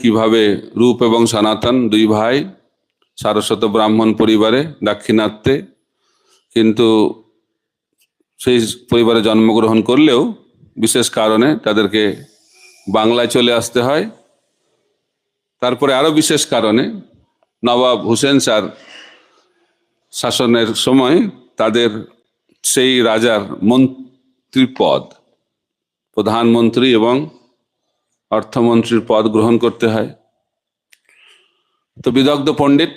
কিভাবে রূপ এবং সনাতন দুই ভাই সারস্বত ব্রাহ্মণ পরিবারে দাক্ষিণাত্যে, কিন্তু সেই পরিবারে জন্মগ্রহণ করলেও বিশেষ কারণে তাদেরকে বাংলায় চলে আসতে হয়। তারপরে আরো বিশেষ কারণে নবাব হুসেন শাহর শাসনের সময় তাদের সেই রাজার মন্ত্রী পদ, প্রধানমন্ত্রী এবং অর্থমন্ত্রীর পদ গ্রহণ করতে হয়। তো বিদগ্ধ পণ্ডিত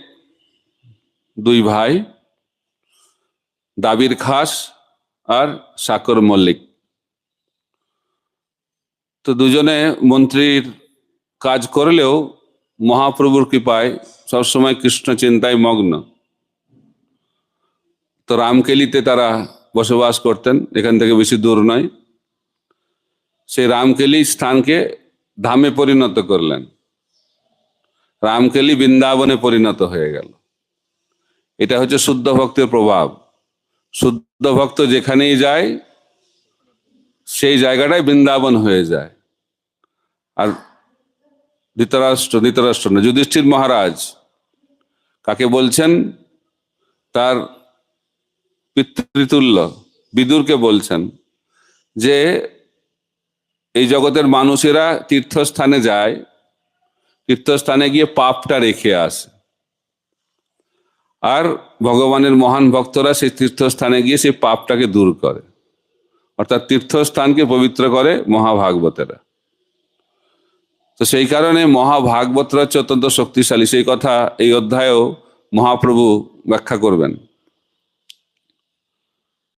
দুই ভাই, দাবির খাস আর সাকর মল্লিক, তো দুজনে মন্ত্রীর কাজ করলেও মহাপ্রভুর কৃপায় সবসময় কৃষ্ণ চিন্তায় মগ্ন। তো রামকেলিতে তারা বসবাস করতেন, এখান থেকে বেশি দূর নয়। সেই রামকেলি স্থানকে ধামে পরিণত করলেন, রামকেলি বৃন্দাবনে পরিণত হয়ে গেল। এটা হচ্ছে শুদ্ধ ভক্তের প্রভাব। শুদ্ধ ভক্ত যেখানেই যায় সেই জায়গাটাই বৃন্দাবন হয়ে যায়। আর ধৃতরাষ্ট্র না, যুধিষ্ঠির মহারাজ কাকে বলছেন? তার পিতৃতুল্য বিদুরকে বলছেন যে এই জগতের মানুষেরা তীর্থস্থানে যায়, তীর্থস্থানে গিয়ে পাপটা রেখে আসে, আর ভগবানের মহান ভক্তরা সেই তীর্থস্থানে গিয়ে সেই পাপটাকে দূর করে, অর্থাৎ তীর্থস্থানকে পবিত্র করে মহাভাগবতেরা। তো সেই কারণে মহাভাগবতরা অত্যন্ত শক্তিশালী, সেই কথা এই অধ্যায়েও মহাপ্রভু ব্যাখ্যা করবেন।